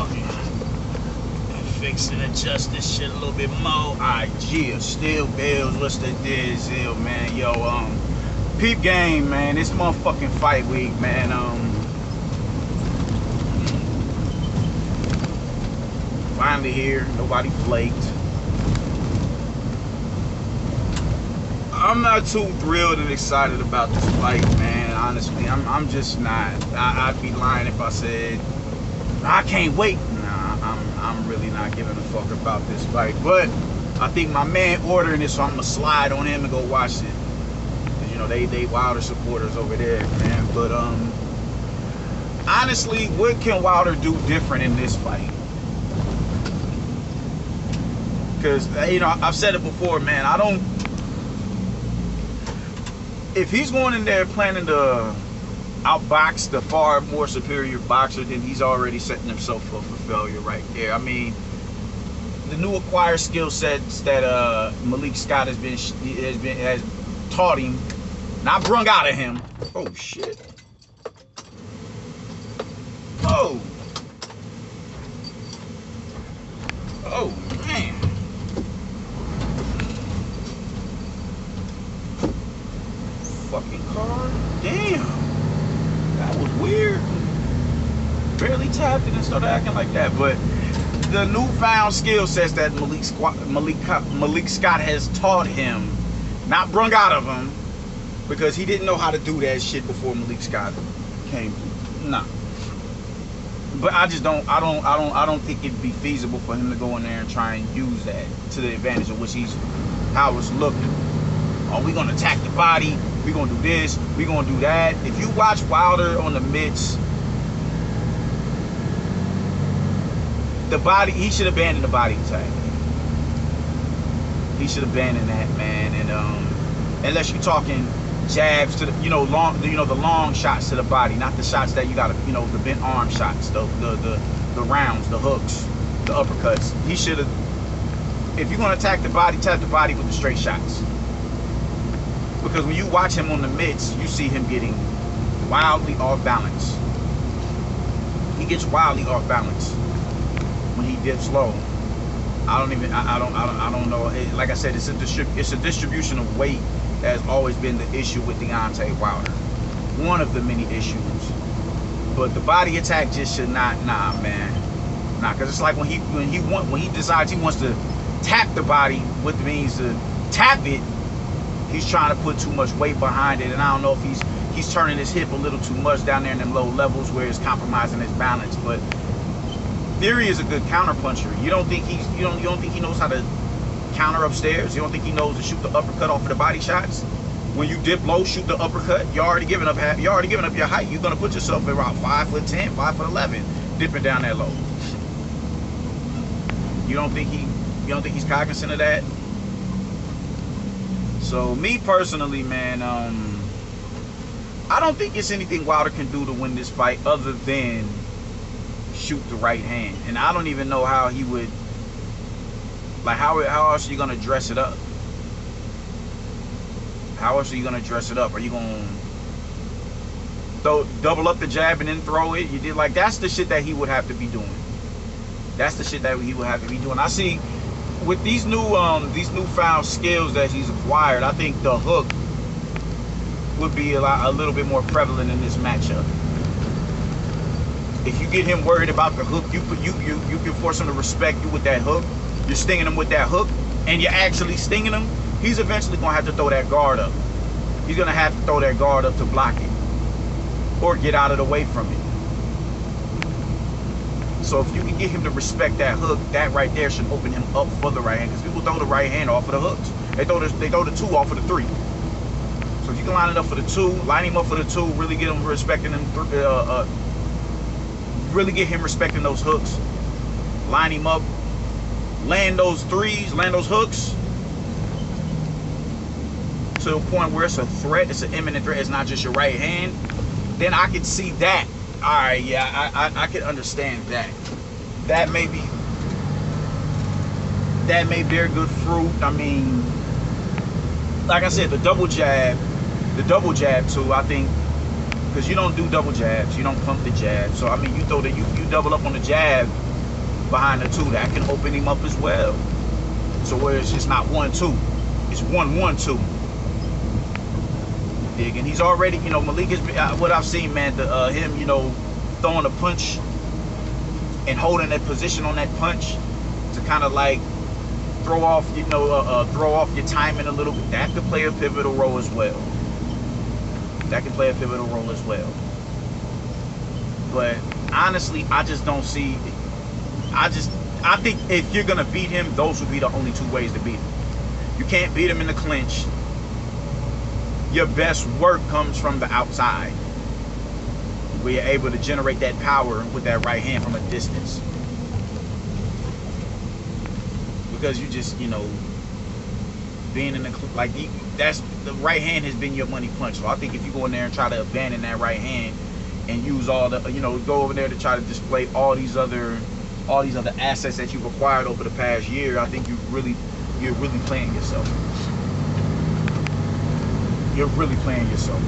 fucking fix and adjust this shit a little bit more. Alright, yeah, still bills. What's the deal, man? Yo, peep game, man. This motherfucking fight week, man. Finally here. Nobody flaked. I'm not too thrilled and excited about this fight, man. Honestly, I'm just not. I'd be lying if I said I can't wait. Nah, I'm really not giving a fuck about this fight. But I think my man ordering it, so I'm gonna slide on him and go watch it. You know, they Wilder supporters over there, man. But honestly, what can Wilder do different in this fight? Because, you know, I've said it before, man. I don't. If he's going in there planning to outbox the far more superior boxer, then he's already setting himself up for failure right there. I mean, the new acquired skill sets that Malik Scott has taught him, not brung out of him. Oh shit! Oh, oh man. Fucking car. Damn. That was weird. Barely tapped it and started acting like that. But the newfound skill sets that Malik Scott has taught him, not brung out of him, because he didn't know how to do that shit before Malik Scott came. Nah. But I just don't. I don't think it'd be feasible for him to go in there and try and use that to the advantage of which how it's looking. Are we gonna attack the body? We gonna do this, we gonna do that. If you watch Wilder on the mitts, the body, he should abandon the body attack. He should abandon that, man. And unless you're talking jabs to the, the long shots to the body, not the shots that you gotta, the bent arm shots, the rounds, the hooks, the uppercuts. He should have. If you're gonna attack the body with the straight shots. Because when you watch him on the mitts, you see him getting wildly off balance. He gets wildly off balance when he dips low. I don't know. Like I said, it's a distribution of weight that has always been the issue with Deontay Wilder. One of the many issues. But the body attack just should not. Nah, man. Nah, because it's like when he decides he wants to tap the body, what means to tap it. He's trying to put too much weight behind it, and I don't know if he's turning his hip a little too much down there in them low levels where it's compromising his balance. But Fury is a good counterpuncher. You don't think he knows how to counter upstairs? You don't think he knows to shoot the uppercut off of the body shots? When you dip low, shoot the uppercut. You're already giving up your height. You're gonna put yourself around 5'10", 5'11", dipping down that low. You don't think he's cognizant of that? So me personally, man, I don't think it's anything Wilder can do to win this fight other than shoot the right hand. And I don't even know how he would, like, how else are you gonna dress it up? How else are you gonna dress it up? Are you gonna double up the jab and then throw it? You did, like, that's the shit that he would have to be doing. That's the shit that he would have to be doing. I see. With these newfound skills that he's acquired, I think the hook would be a little bit more prevalent in this matchup. If you get him worried about the hook, you can force him to respect you with that hook. You're stinging him with that hook, and you're actually stinging him. He's eventually gonna have to throw that guard up. He's gonna have to throw that guard up to block it, or get out of the way from it. So if you can get him to respect that hook, that right there should open him up for the right hand. Because people throw the right hand off of the hooks. They throw the two off of the three. So if you can line it up for the two, line him up for the two, really get him respecting them, really get him respecting those hooks. Line him up, land those threes, land those hooks to a point where it's a threat, it's an imminent threat. It's not just your right hand. Then I can see that. All right, yeah, I can understand that. That may bear good fruit. I mean, like I said, the double jab too. I think because you don't do double jabs, you don't pump the jab. So I mean, you double up on the jab, behind the 2. That can open him up as well. So where it's just not 1-2, it's 1-1-2. Dig, and he's already, you know, Malik is what I've seen, man. Him, you know, throwing a punch and holding that position on that punch to kind of like throw off, you know, throw off your timing a little bit. That could play a pivotal role as well. That can play a pivotal role as well. But honestly, I just don't see. I think if you're gonna beat him, those would be the only 2 ways to beat him. You can't beat him in the clinch. Your best work comes from the outside, where you're able to generate that power with that right hand from a distance. Because you just, you know, being in the, like, that's, the right hand has been your money punch. So I think if you go in there and try to abandon that right hand and use all the, you know, go over there to try to display all these other assets that you've acquired over the past year, I think you're really playing yourself. You're really playing yourself.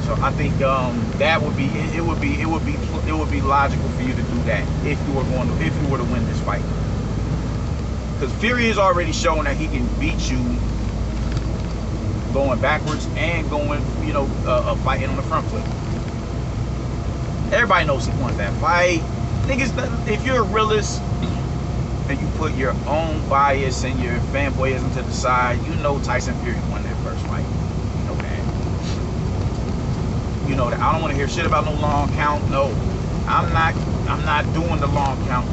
So I think that would be it would be logical for you to do that if you were to win this fight. Because Fury has already shown that he can beat you going backwards and going, you know, fighting on the front foot. Everybody knows he won that fight. Niggas, if you're a realist and you put your own bias and your fanboyism to the side, you know Tyson Fury won that first fight. You know that. You know that. I don't want to hear shit about no long count. No, I'm not doing the long count.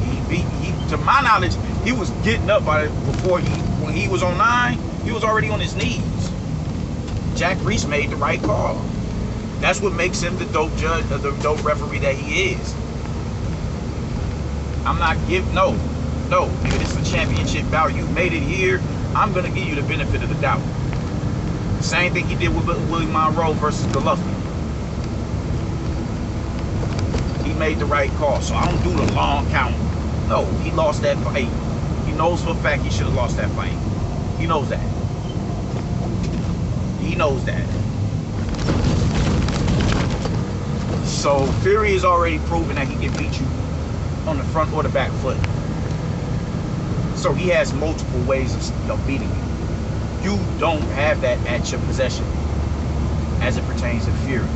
To my knowledge, he was getting up by before when he was on 9, he was already on his knees. Jack Reese made the right call. That's what makes him the dope judge, the dope referee that he is. I'm not no, nigga, this is a championship bout. You made it here. I'm gonna give you the benefit of the doubt. Same thing he did with Willie Monroe versus Golovkin. He made the right call, so I don't do the long count. No, he lost that fight. He knows for a fact he should have lost that fight. He knows that. He knows that. So Fury has already proven that he can beat you on the front or the back foot. So he has multiple ways of beating you. You don't have that at your possession as it pertains to Fury.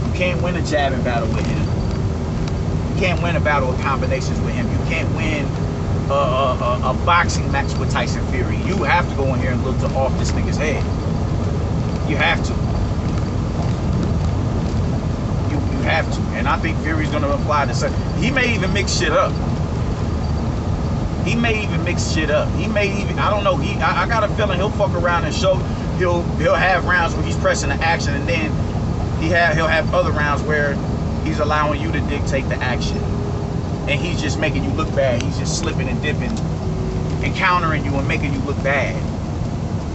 You can't win a jabbing battle with him. You can't win a battle of combinations with him. You can't win a boxing match with Tyson Fury. You have to go in here and look to off this nigga's head. You have to. You have to. And I think Fury's going to apply this. He may even mix shit up. He may even mix shit up. He may even, I don't know. I got a feeling he'll fuck around and show. He'll have rounds where he's pressing the action, and then he'll have other rounds where he's allowing you to dictate the action, and he's just making you look bad. He's just slipping and dipping and countering you and making you look bad.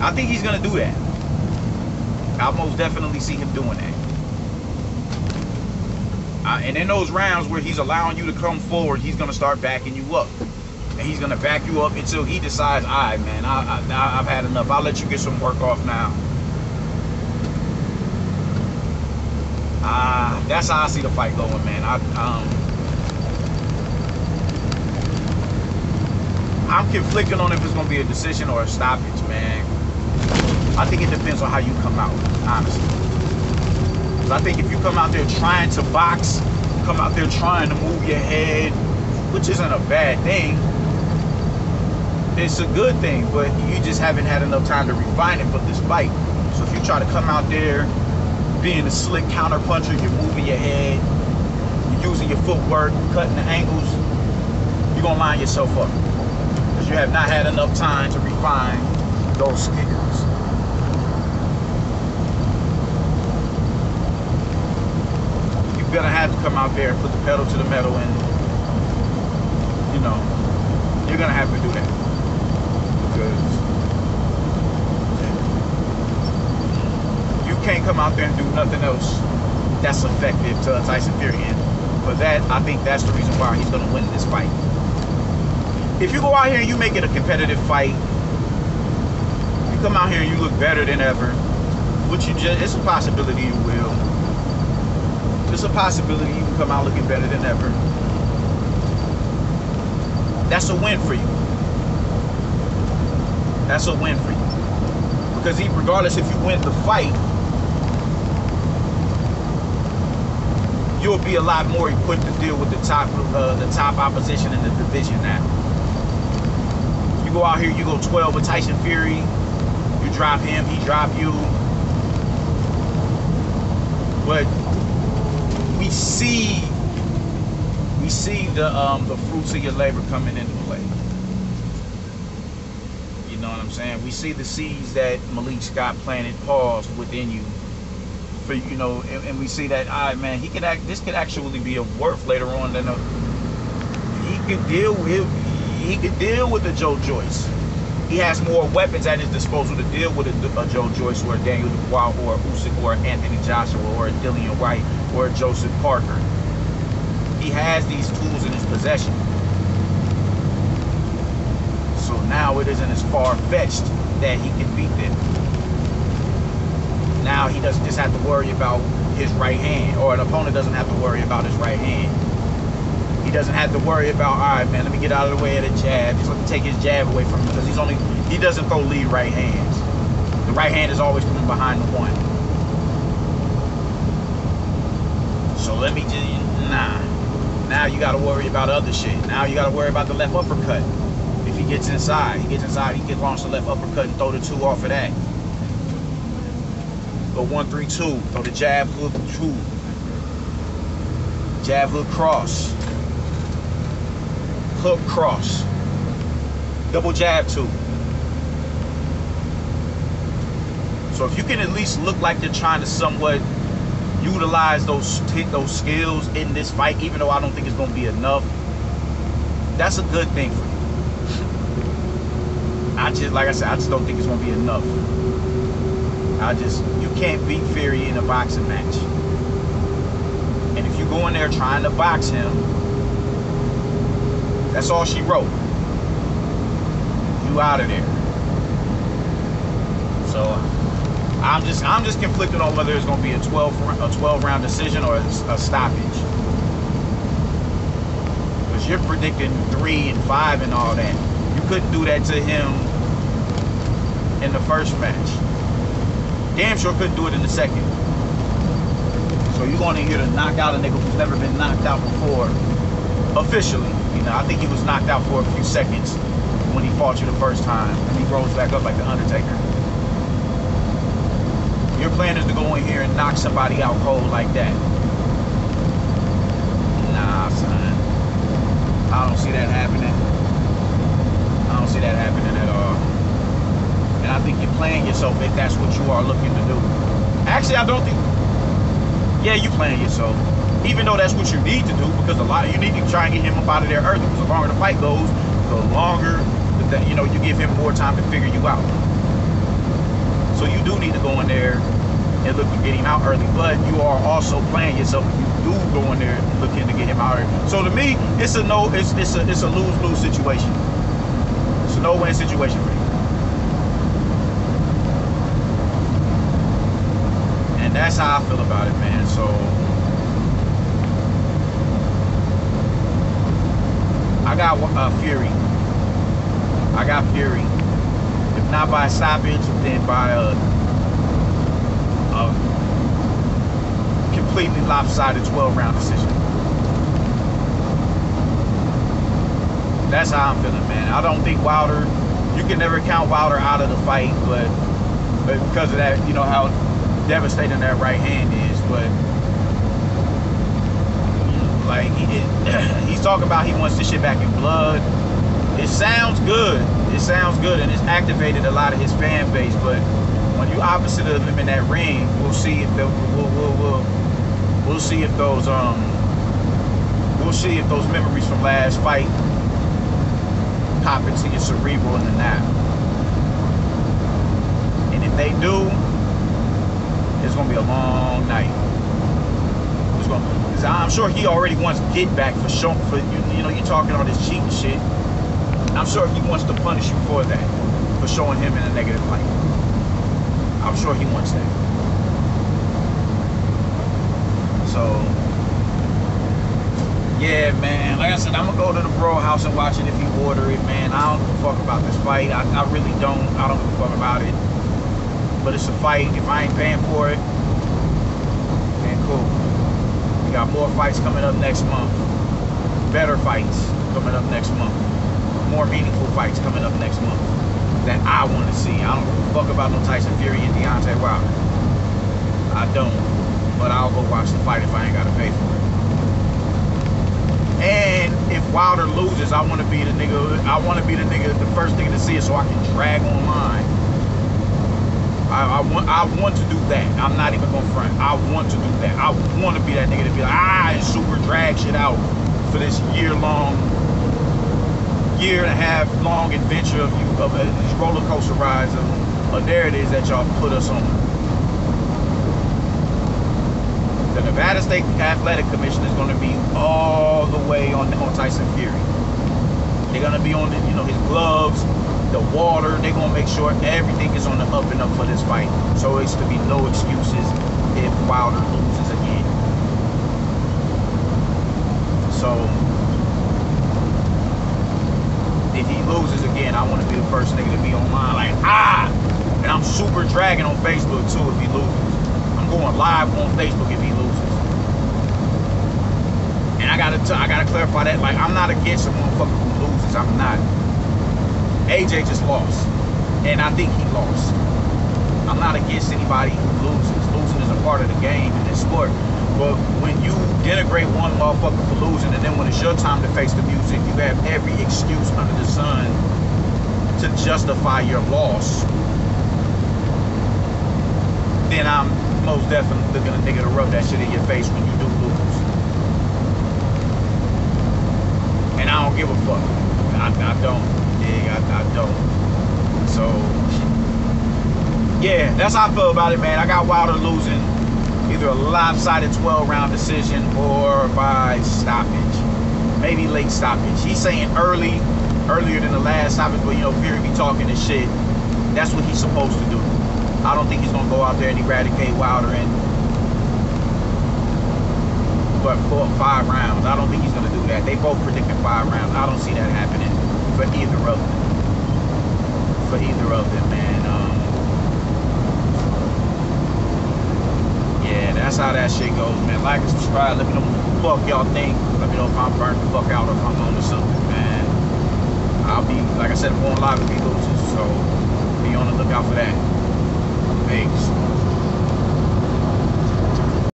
I think he's gonna do that. I most definitely see him doing that. And in those rounds where he's allowing you to come forward, he's gonna start backing you up. And he's gonna back you up until he decides, all right, man, I've had enough. I'll let you get some work off now. That's how I see the fight going, man. I'm conflicted on if it's gonna be a decision or a stoppage, man. I think it depends on how you come out, honestly. Because I think if you come out there trying to box, come out there trying to move your head, which isn't a bad thing, it's a good thing, but you just haven't had enough time to refine it for this fight. So if you try to come out there being a slick counter puncher, you're moving your head, you're using your footwork, cutting the angles, you're gonna line yourself up because you have not had enough time to refine those skills. You're gonna have to come out there and put the pedal to the metal, and you know you're gonna have to do that because you can't come out there and do nothing else that's effective to Tyson Fury. And for that, I think that's the reason why he's going to win this fight. If you go out here and you make it a competitive fight, you come out here and you look better than ever, which it's a possibility you will. There's a possibility you can come out looking better than ever. That's a win for you. That's a win for you. Because regardless if you win the fight, you'll be a lot more equipped to deal with the top opposition in the division now. You go out here, you go 12 with Tyson Fury, you drop him, he drop you. But we see the fruits of your labor coming into play. You know what I'm saying? We see the seeds that Malik Scott planted paused within you. For, you know, and we see that, all right, man, this could actually be a worth later on than he could deal with the Joe Joyce. He has more weapons at his disposal to deal with a Joe Joyce or a Daniel Dubois or a Usyk or Anthony Joshua or a Dillian White or a Joseph Parker. He has these tools in his possession. So now it isn't as far-fetched that he can beat them. Now he doesn't just have to worry about his right hand, or an opponent doesn't have to worry about his right hand. He doesn't have to worry about, all right, man, let me get out of the way of the jab. Just let me take his jab away from him, because he doesn't throw lead right hands. The right hand is always coming behind the one. So let me just, nah. Now you got to worry about other shit. Now you got to worry about the left uppercut. If he gets inside, he can launch the left uppercut and throw the 2 off of that. Go 1-3-2. Throw the jab, hook, 2. Jab, hook, cross. Hook, cross. Double jab, 2. So if you can at least look like you're trying to somewhat utilize those skills in this fight, even though I don't think it's going to be enough, that's a good thing for you. Like I said, I just don't think it's going to be enough. You can't beat Fury in a boxing match. And if you go in there trying to box him, that's all she wrote. You out of there. So I'm just conflicted on whether it's going to be a 12 round decision or a stoppage. Because you're predicting 3 and 5 and all that. You couldn't do that to him in the first match. Damn sure couldn't do it in the second. So you're going in here to knock out a nigga who's never been knocked out before, officially. You know, I think he was knocked out for a few seconds when he fought you the first time, and he rose back up like the Undertaker. Your plan is to go in here and knock somebody out cold like that. Nah, son. I don't see that happening. I don't see that happening at all. And I think you're playing yourself if that's what you are looking to do. Actually, I don't think... Yeah, you're playing yourself. Even though that's what you need to do, because you need to try and get him up out of there early. Because the longer the fight goes, the longer, you give him more time to figure you out. So you do need to go in there and look to get him out early. But you are also playing yourself if you do go in there looking to get him out early. So to me, it's a lose-lose situation. It's a no-win situation for you. And that's how I feel about it, man. So I got Fury. I got Fury. If not by stoppage, then by a completely lopsided 12-round decision. That's how I'm feeling, man. I don't think Wilder, you can never count Wilder out of the fight, but because of that, you know how devastating that right hand is. But like he's talking about he wants this shit back in blood. It sounds good. It sounds good, and it's activated a lot of his fan base. But when you opposite of him in that ring, we'll see if we'll see if those memories from last fight pop into your cerebral in the nap. And if they do, it's gonna be a long night. Because I'm sure he already wants get back for you know, you talking all this cheating shit. I'm sure he wants to punish you for that, for showing him in a negative light. I'm sure he wants that. So Yeah, man. Like I said, I'm gonna go to the bro house and watch it if he order it, man. I don't give a fuck about this fight. I really don't. I don't give a fuck about it. But it's a fight. If I ain't paying for it, then cool. We got more fights coming up next month. Better fights coming up next month. More meaningful fights coming up next month that I want to see. I don't give a fuck about no Tyson Fury and Deontay Wilder. I don't. But I'll go watch the fight if I ain't gotta pay for it. And if Wilder loses, I want to be the nigga. I want to be the nigga, the first nigga to see it, so I can drag online. I want to do that. I'm not even gonna front. I want to do that. I want to be that nigga to be like, and super drag shit out for this year and a half long adventure of these roller coaster rides of narratives that y'all put us on. The Nevada State Athletic Commission is going to be all the way on Tyson Fury. They're going to be on his gloves, the water. They're going to make sure everything is on the up and up for this fight. So it's to be no excuses if Wilder loses again. So if he loses again, I want to be the first nigga to be online like, and I'm super dragging on Facebook too if he loses. I'm going live on Facebook if he loses. And I gotta clarify that, like, I'm not against a motherfucker who loses. I'm not. AJ just lost. And I think he lost. I'm not against anybody who loses. Losing is a part of the game in this sport. But when you denigrate one motherfucker for losing, and then when it's your time to face the music, you have every excuse under the sun to justify your loss, then I'm most definitely looking a nigga to rub that shit in your face when you do lose. And I don't give a fuck. I don't. Yeah, I don't. So, yeah, that's how I feel about it, man. I got Wilder losing either a lopsided 12-round decision or by stoppage. Maybe late stoppage. He's saying earlier than the last stoppage, but Fury be talking this shit. That's what he's supposed to do. I don't think he's gonna go out there and eradicate Wilder in but 4 or 5 rounds. I don't think he's gonna do that. They both predicted 5 rounds. I don't see that happening for either of them. Man. Yeah, that's how that shit goes, man. Like and subscribe. Let me know what the fuck y'all think. Let me know if I'm burnt the fuck out or if I'm on to something, man. I'll be, like I said, I'm going live with these losers, so be on the lookout for that. Thanks.